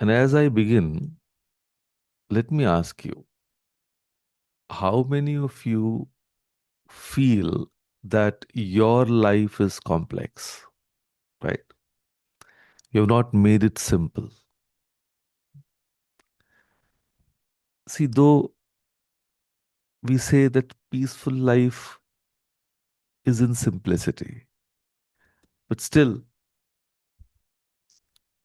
And as I begin, let me ask you, how many of you feel that your life is complex, right? You have not made it simple. See, though we say that peaceful life is in simplicity, but still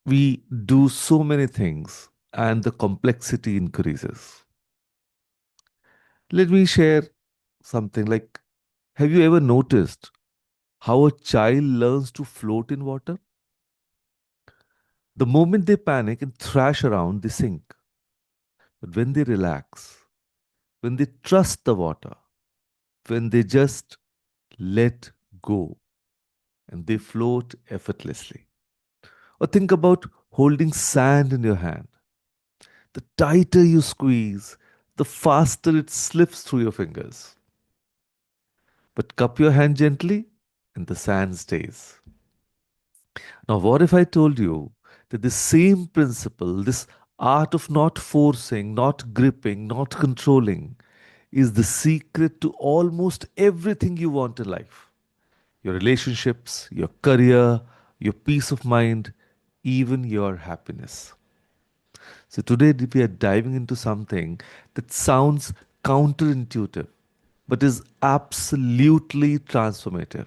we do so many things and the complexity increases. Let me share something like, have you ever noticed how a child learns to float in water? The moment they panic and thrash around, they sink. But when they relax, when they trust the water, when they just let go and they float effortlessly. Or think about holding sand in your hand. The tighter you squeeze, the faster it slips through your fingers. But cup your hand gently and the sand stays. Now, what if I told you that the same principle, this art of not forcing, not gripping, not controlling, is the secret to almost everything you want in life? Your relationships, your career, your peace of mind, even your happiness. So, today we are diving into something that sounds counterintuitive but is absolutely transformative,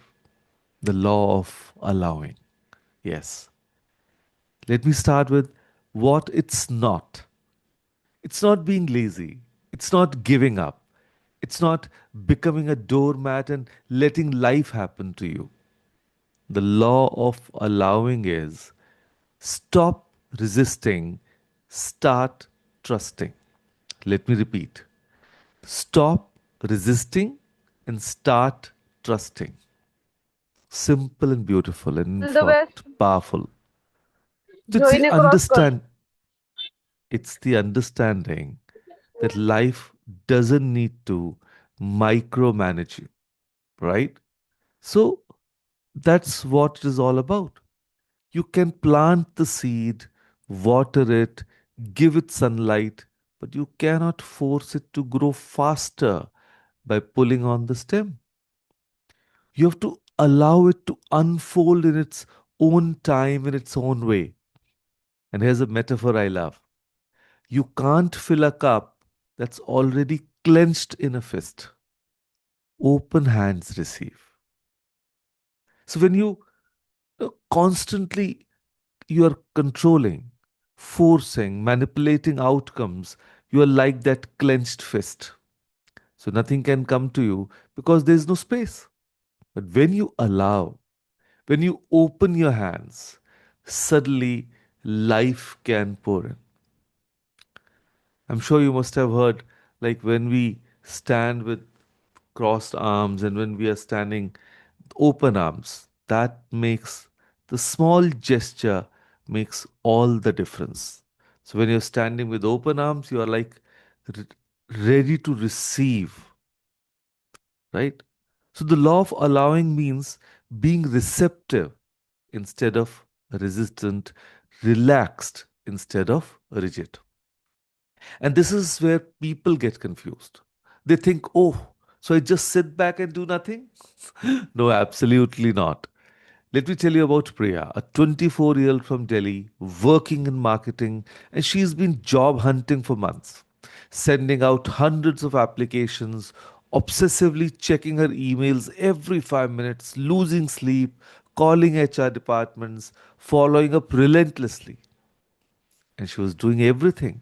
the law of allowing. Yes. Let me start with what it's not. It's not being lazy. It's not giving up. It's not becoming a doormat and letting life happen to you. The law of allowing is stop resisting, start trusting. Let me repeat, stop resisting and start trusting. Simple and beautiful and in The short, best powerful. So join across it's the understanding that life doesn't need to micromanage you, right? So that's what it is all about. You can plant the seed, water it, give it sunlight, but you cannot force it to grow faster by pulling on the stem. You have to allow it to unfold in its own time, in its own way. And here's a metaphor I love. You can't fill a cup that's already clenched in a fist. Open hands receive. So when constantly you are controlling, forcing, manipulating outcomes, you are like that clenched fist. So nothing can come to you because there is no space. But when you allow, when you open your hands, suddenly life can pour in. I'm sure you must have heard, like when we stand with crossed arms and when we are standing open arms, that makes the small gesture makes all the difference. So when you're standing with open arms, you are like r- ready to receive, right? So the law of allowing means being receptive instead of resistant, relaxed instead of rigid. And this is where people get confused. They think, oh, so I just sit back and do nothing? No, absolutely not. Let me tell you about Priya, a 24-year-old from Delhi working in marketing, and she's been job hunting for months, sending out hundreds of applications, obsessively checking her emails every 5 minutes, losing sleep, calling HR departments, following up relentlessly. And she was doing everything,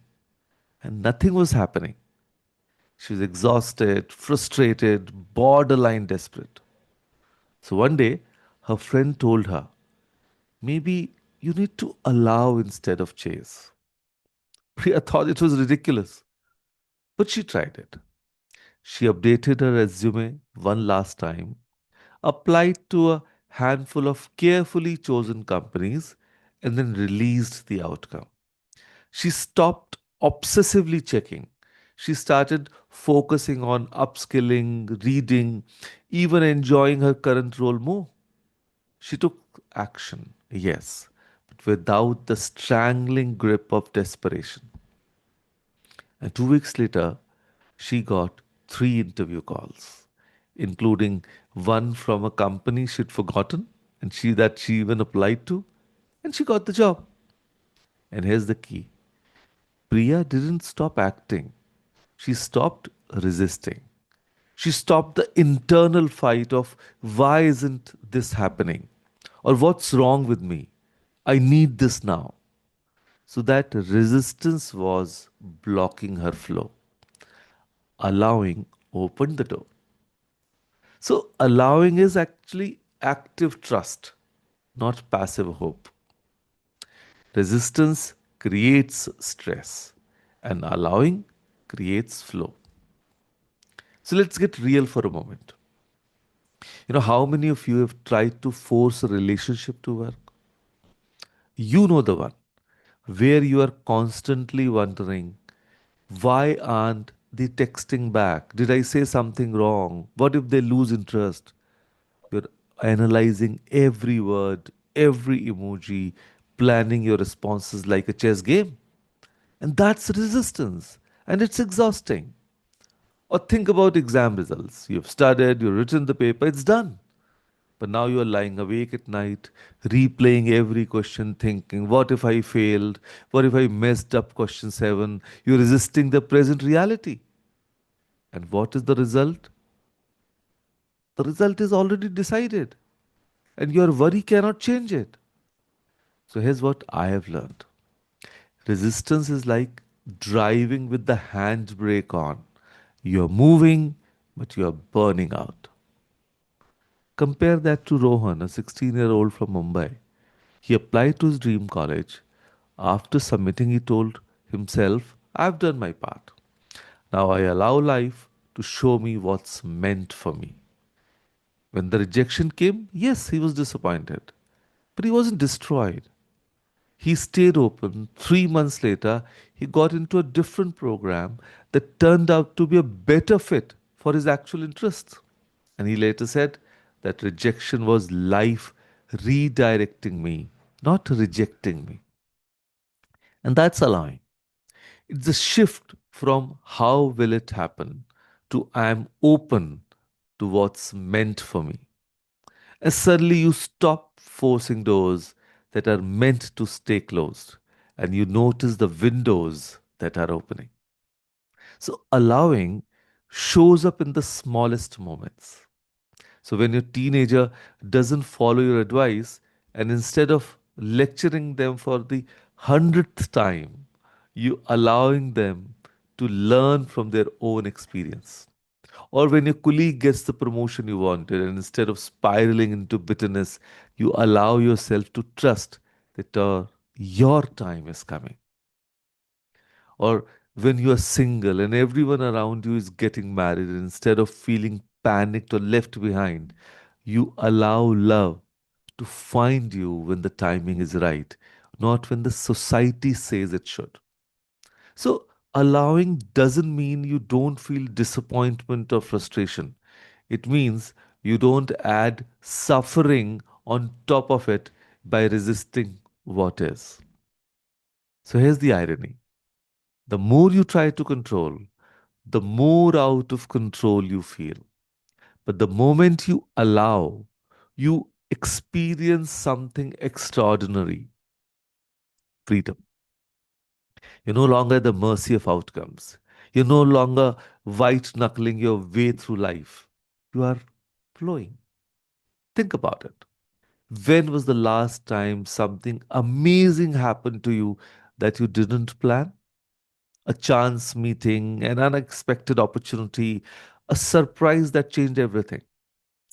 and nothing was happening. She was exhausted, frustrated, borderline desperate. So one day, her friend told her, maybe you need to allow instead of chase. Priya thought it was ridiculous, but she tried it. She updated her resume one last time, applied to a handful of carefully chosen companies, and then released the outcome. She stopped obsessively checking. She started focusing on upskilling, reading, even enjoying her current role more. She took action, yes, but without the strangling grip of desperation. And 2 weeks later, she got three interview calls, including one from a company she'd forgotten and she even applied to, and she got the job. And here's the key: Priya didn't stop acting. She stopped resisting. She stopped the internal fight of why isn't this happening? Or what's wrong with me? I need this now. So that resistance was blocking her flow. Allowing opened the door. So, allowing is actually active trust, not passive hope. Resistance creates stress, and allowing creates flow. So, let's get real for a moment. How many of you have tried to force a relationship to work? You know the one where you are constantly wondering, why aren't they texting back? Did I say something wrong? What if they lose interest? You're analyzing every word, every emoji, planning your responses like a chess game. And that's resistance. And it's exhausting. Or think about exam results. You've studied, you've written the paper, it's done. But now you're lying awake at night, replaying every question, thinking, what if I failed? What if I messed up question 7? You're resisting the present reality. And what is the result? The result is already decided, and your worry cannot change it. So here's what I have learned: resistance is like driving with the handbrake on. You're moving, but you're burning out. Compare that to Rohan, a 16-year-old from Mumbai. He applied to his dream college. After submitting, he told himself, I've done my part. Now I allow life to show me what's meant for me. When the rejection came, yes, he was disappointed, but he wasn't destroyed. He stayed open. 3 months later, he got into a different program that turned out to be a better fit for his actual interests. And he later said that rejection was life redirecting me, not rejecting me. And that's allowing. It's a shift from how will it happen to I'm open to what's meant for me. And suddenly you stop forcing doors that are meant to stay closed and you notice the windows that are opening. So allowing shows up in the smallest moments. So when your teenager doesn't follow your advice and instead of lecturing them for the 100th time, you allowing them to learn from their own experience. Or when your colleague gets the promotion you wanted, and instead of spiraling into bitterness, you allow yourself to trust that your time is coming. Or when you are single and everyone around you is getting married, and instead of feeling panicked or left behind, you allow love to find you when the timing is right, not when the society says it should. So, allowing doesn't mean you don't feel disappointment or frustration. It means you don't add suffering on top of it by resisting what is. So, here's the irony: the more you try to control, the more out of control you feel. But the moment you allow, you experience something extraordinary: freedom. You're no longer at the mercy of outcomes. You're no longer white knuckling your way through life. You are flowing. Think about it. When was the last time something amazing happened to you that you didn't plan? A chance meeting, an unexpected opportunity, a surprise that changed everything.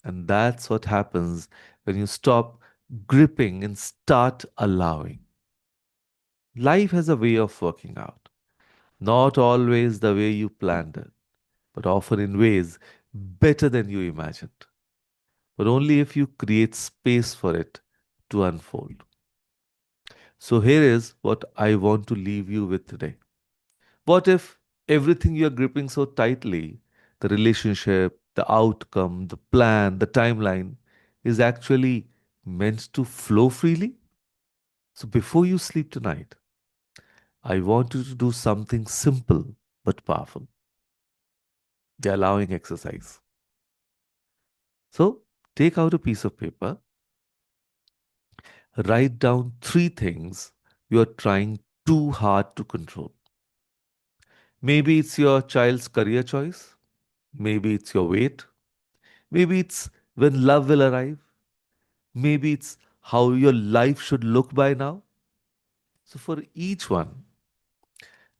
And that's what happens when you stop gripping and start allowing. Life has a way of working out. Not always the way you planned it, but often in ways better than you imagined. But only if you create space for it to unfold. So here is what I want to leave you with today. What if everything you're gripping so tightly, the relationship, the outcome, the plan, the timeline, is actually meant to flow freely? So before you sleep tonight, I want you to do something simple but powerful, the allowing exercise. So take out a piece of paper, write down three things you are trying too hard to control. Maybe it's your child's career choice, maybe it's your weight, maybe it's when love will arrive, maybe it's how your life should look by now. So for each one,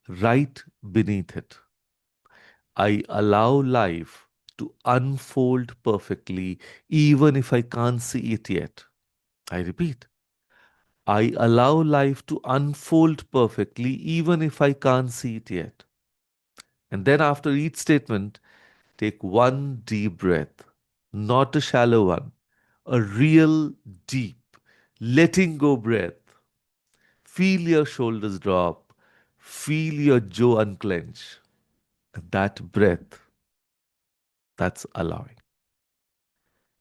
write beneath it, I allow life to unfold perfectly even if I can't see it yet. I repeat, I allow life to unfold perfectly even if I can't see it yet. And then after each statement, take one deep breath, not a shallow one, a real deep, letting go breath. Feel your shoulders drop, feel your jaw unclench. That breath, that's allowing.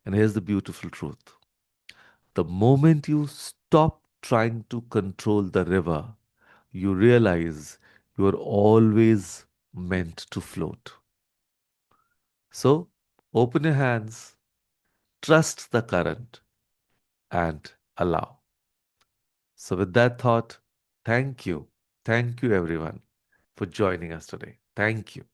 And here's the beautiful truth, the moment you stop trying to control the river, you realize you are always meant to float. So open your hands, trust the current, and allow. So, with that thought, thank you. Thank you, everyone, for joining us today. Thank you.